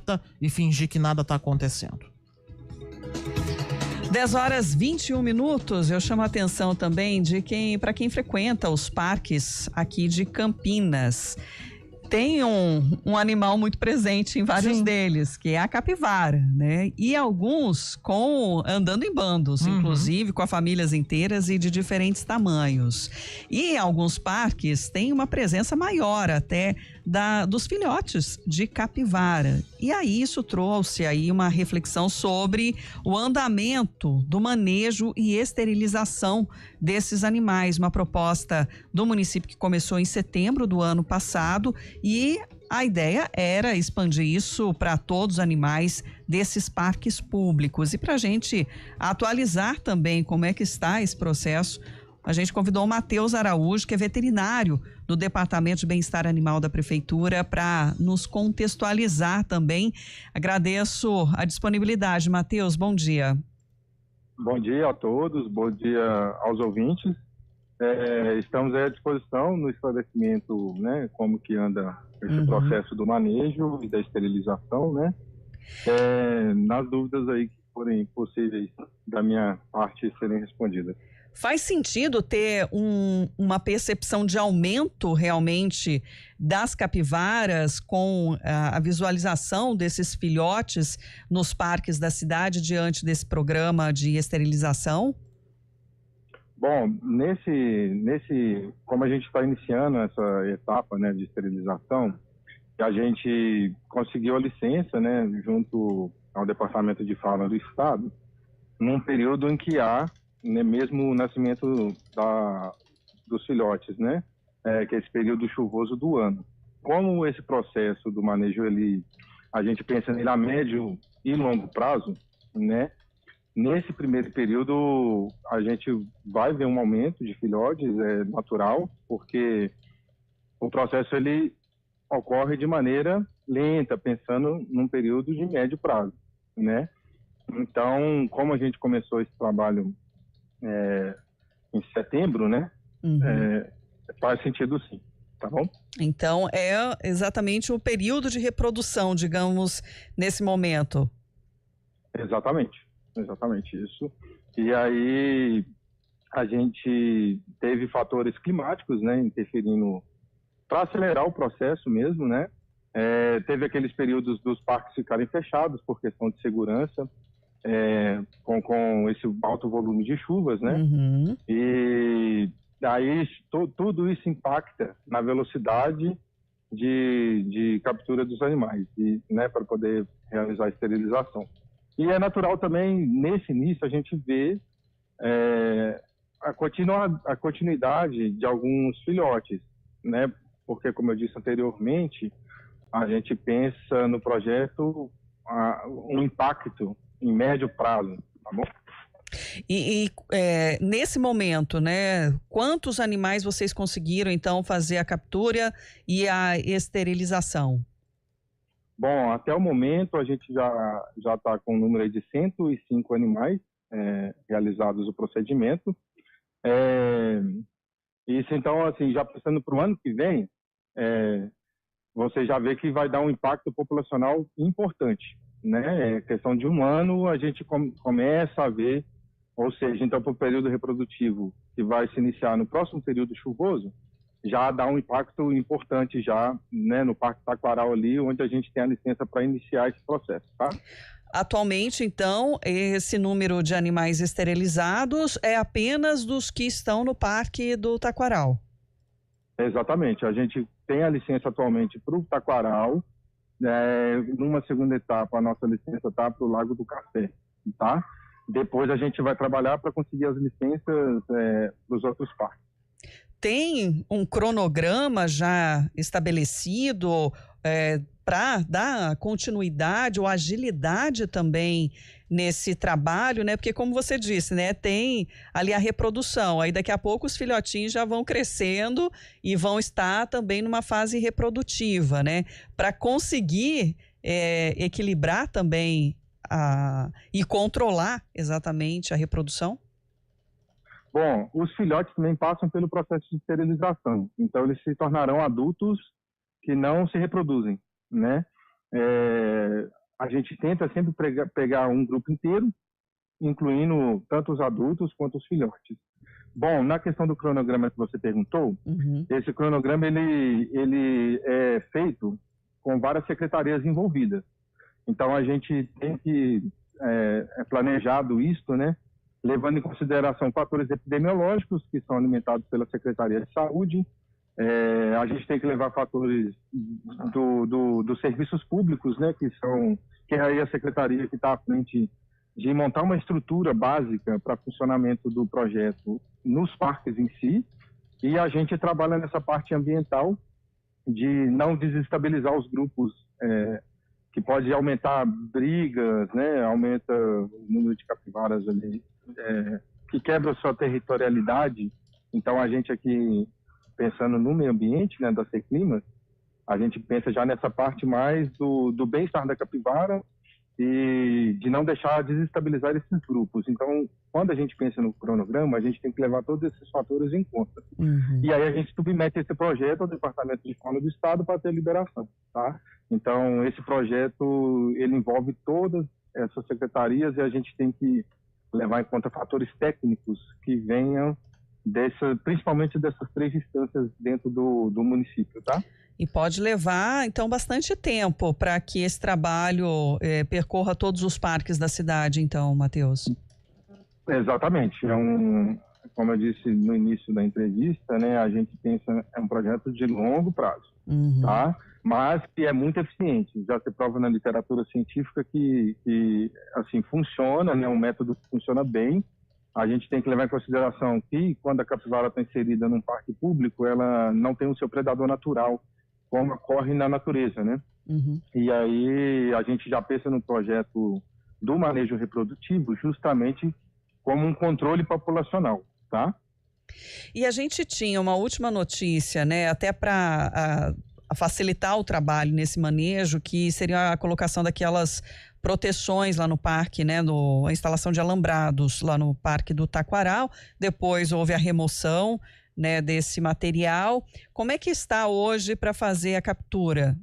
quieta e fingir que nada está acontecendo. 10h21. Eu chamo a atenção também para quem frequenta os parques aqui de Campinas. Tem um animal muito presente em vários deles, que é a capivara, né? E alguns andando em bandos, inclusive com famílias inteiras e de diferentes tamanhos. E em alguns parques tem uma presença maior até dos filhotes de capivara. E aí isso trouxe aí uma reflexão sobre o andamento do manejo e esterilização desses animais. Uma proposta do município que começou em setembro do ano passado, e a ideia era expandir isso para todos os animais desses parques públicos. E para a gente atualizar também como é que está esse processo, a gente convidou o Matheus Araújo, que é veterinário do Departamento de Bem-Estar Animal da Prefeitura, para nos contextualizar também. Agradeço a disponibilidade. Matheus, bom dia. Bom dia a todos, bom dia aos ouvintes. Estamos à disposição no esclarecimento, né, como que anda esse processo do manejo e da esterilização, né, nas dúvidas aí que forem possíveis da minha parte serem respondidas. Faz sentido ter uma percepção de aumento realmente das capivaras com a visualização desses filhotes nos parques da cidade diante desse programa de esterilização? Bom, como a gente está iniciando essa etapa, né, de esterilização, a gente conseguiu a licença, né, junto ao Departamento de Fauna do Estado, num período em que há, né, mesmo o nascimento dos filhotes, né, que é esse período chuvoso do ano. Como esse processo do manejo, a gente pensa nele a médio e longo prazo, né, nesse primeiro período a gente vai ver um aumento de filhotes, é natural, porque o processo ele ocorre de maneira lenta, pensando num período de médio prazo, né. Então, como a gente começou esse trabalho em setembro, né, faz sentido sim, tá bom? Então, é exatamente o período de reprodução, digamos, nesse momento. Exatamente isso. E aí a gente teve fatores climáticos, né, interferindo para acelerar o processo mesmo, né. Teve aqueles períodos dos parques ficarem fechados por questão de segurança, com esse alto volume de chuvas, né? E aí tudo isso impacta na velocidade de captura dos animais, né, para poder realizar a esterilização. E é natural também, nesse início, a gente ver a continuidade de alguns filhotes, né? Porque, como eu disse anteriormente, a gente pensa no projeto um impacto em médio prazo, tá bom? E nesse momento, né, quantos animais vocês conseguiram, então, fazer a captura e a esterilização? Bom, até o momento a gente já está com um número aí de 105 animais realizados o procedimento. Isso, então, assim, já pensando para o ano que vem, você já vê que vai dar um impacto populacional importante, né? Questão de um ano a gente começa a ver, ou seja, então para o período reprodutivo que vai se iniciar no próximo período chuvoso, já dá um impacto importante já, né, no Parque Taquaral ali, onde a gente tem a licença para iniciar esse processo, tá? Atualmente, então, esse número de animais esterilizados é apenas dos que estão no Parque do Taquaral? Exatamente, a gente tem a licença atualmente para o Taquaral, numa segunda etapa a nossa licença está para o Lago do Café, tá? Depois a gente vai trabalhar para conseguir as licenças para os outros parques. Tem um cronograma já estabelecido para dar continuidade ou agilidade também nesse trabalho, né? Porque, como você disse, né, tem ali a reprodução, aí daqui a pouco os filhotinhos já vão crescendo e vão estar também numa fase reprodutiva, né? Para conseguir equilibrar também e controlar exatamente a reprodução. Bom, os filhotes também passam pelo processo de esterilização, então eles se tornarão adultos que não se reproduzem, né? a gente tenta sempre pegar um grupo inteiro, incluindo tanto os adultos quanto os filhotes. Bom, na questão do cronograma que você perguntou, esse cronograma ele é feito com várias secretarias envolvidas. Então, a gente tem que planejado isto, né, levando em consideração fatores epidemiológicos que são alimentados pela Secretaria de Saúde. A gente tem que levar fatores dos serviços públicos, né, que é aí a secretaria que está à frente de montar uma estrutura básica para funcionamento do projeto nos parques em si, e a gente trabalha nessa parte ambiental de não desestabilizar os grupos, que pode aumentar brigas, né, aumenta o número de capivaras ali, que quebra a sua territorialidade. Então, a gente aqui, pensando no meio ambiente, né, da Seclimas, a gente pensa já nessa parte mais do bem-estar da capivara e de não deixar desestabilizar esses grupos. Então, quando a gente pensa no cronograma, a gente tem que levar todos esses fatores em conta. E aí a gente submete esse projeto ao Departamento de Fauna do Estado para ter liberação, tá? Então, esse projeto, ele envolve todas essas secretarias e a gente tem que levar em conta fatores técnicos que venham principalmente dessas 3 instâncias dentro do município, tá? E pode levar, então, bastante tempo para que esse trabalho percorra todos os parques da cidade, então, Matheus. Exatamente. Como eu disse no início da entrevista, né, a gente pensa, é um projeto de longo prazo, tá? Mas que é muito eficiente. Já se prova na literatura científica que assim, funciona, né, um método que funciona bem. A gente tem que levar em consideração que, quando a capivara está inserida num parque público, ela não tem o seu predador natural, como ocorre na natureza, né? E aí a gente já pensa no projeto do manejo reprodutivo justamente como um controle populacional, tá? E a gente tinha uma última notícia, né, até para facilitar o trabalho nesse manejo, que seria a colocação daquelas proteções lá no parque, né, a instalação de alambrados lá no Parque do Taquaral. Depois houve a remoção, né, desse material. Como é que está hoje para fazer a captura?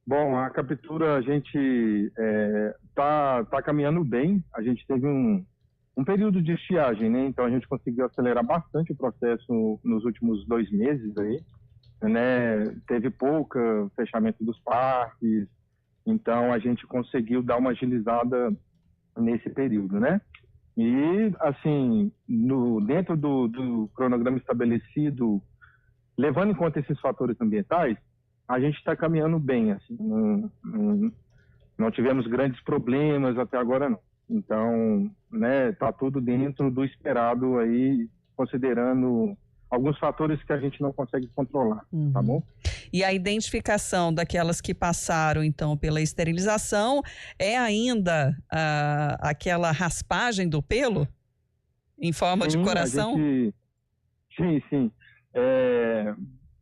Bom, a captura a gente tá caminhando bem. A gente teve um período de estiagem, né? Então a gente conseguiu acelerar bastante o processo nos últimos 2 meses aí, né? Teve pouco fechamento dos parques, então a gente conseguiu dar uma agilizada nesse período, né? E, assim, dentro do cronograma estabelecido, levando em conta esses fatores ambientais, a gente está caminhando bem, assim, não tivemos grandes problemas até agora, não. Então, né, tá tudo dentro do esperado aí, considerando alguns fatores que a gente não consegue controlar, tá bom? E a identificação daquelas que passaram, então, pela esterilização é ainda aquela raspagem do pelo em forma de coração? Sim.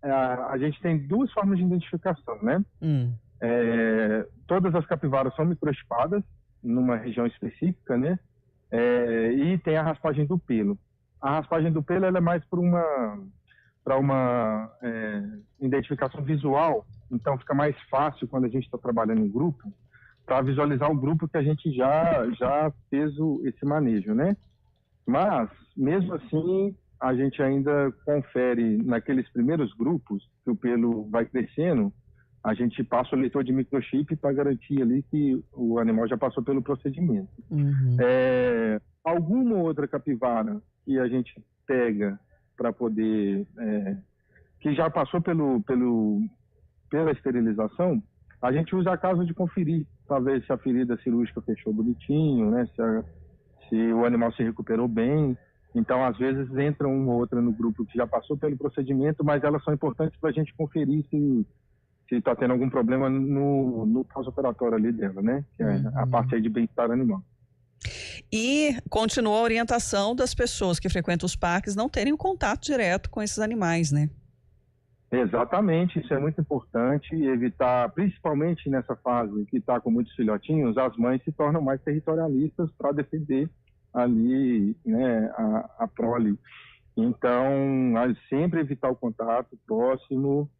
A gente tem 2 formas de identificação, né? Todas as capivaras são microchipadas numa região específica, né? E tem a raspagem do pelo. A raspagem do pelo ela é mais para uma identificação visual, então fica mais fácil quando a gente está trabalhando em grupo, para visualizar um grupo que a gente já fez esse manejo, né? Mas, mesmo assim, a gente ainda confere naqueles primeiros grupos que o pelo vai crescendo, a gente passa o leitor de microchip para garantir ali que o animal já passou pelo procedimento. Alguma outra capivara que a gente pega para poder, que já passou pela esterilização, a gente usa a casa de conferir, para ver se a ferida cirúrgica fechou bonitinho, né? Se o animal se recuperou bem. Então, às vezes, entra uma ou outra no grupo que já passou pelo procedimento, mas elas são importantes para a gente conferir se está tendo algum problema no pós-operatório ali dela, né? Que é a parte aí de bem-estar animal. E continua a orientação das pessoas que frequentam os parques não terem um contato direto com esses animais, né? Exatamente, isso é muito importante, evitar, principalmente nessa fase que está com muitos filhotinhos, as mães se tornam mais territorialistas para defender ali, né, a prole. Então, sempre evitar o contato próximo,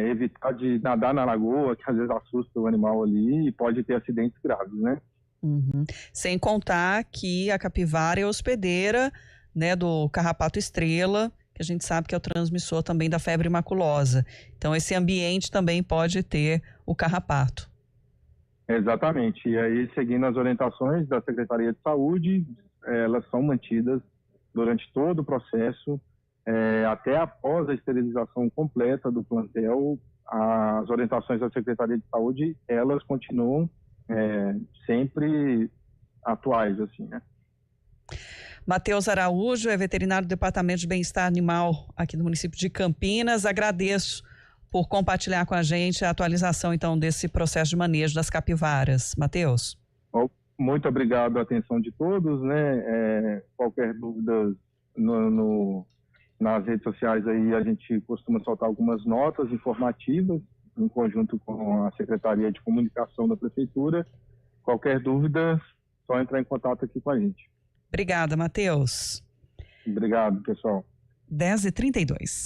evitar de nadar na lagoa, que às vezes assusta o animal ali e pode ter acidentes graves, né? Uhum. Sem contar que a capivara é hospedeira, né, do carrapato estrela, que a gente sabe que é o transmissor também da febre maculosa. Então, esse ambiente também pode ter o carrapato. Exatamente. E aí, seguindo as orientações da Secretaria de Saúde, elas são mantidas durante todo o processo, até após a esterilização completa do plantel. As orientações da Secretaria de Saúde, elas continuam sempre atuais, assim, né? Matheus Araújo é veterinário do Departamento de Bem-Estar Animal aqui no município de Campinas. Agradeço por compartilhar com a gente a atualização, então, desse processo de manejo das capivaras. Matheus. Muito obrigado à atenção de todos, né? Qualquer dúvida nas redes sociais aí, a gente costuma soltar algumas notas informativas em conjunto com a Secretaria de Comunicação da Prefeitura. Qualquer dúvida, só entrar em contato aqui com a gente. Obrigada, Matheus. Obrigado, pessoal. 10h32.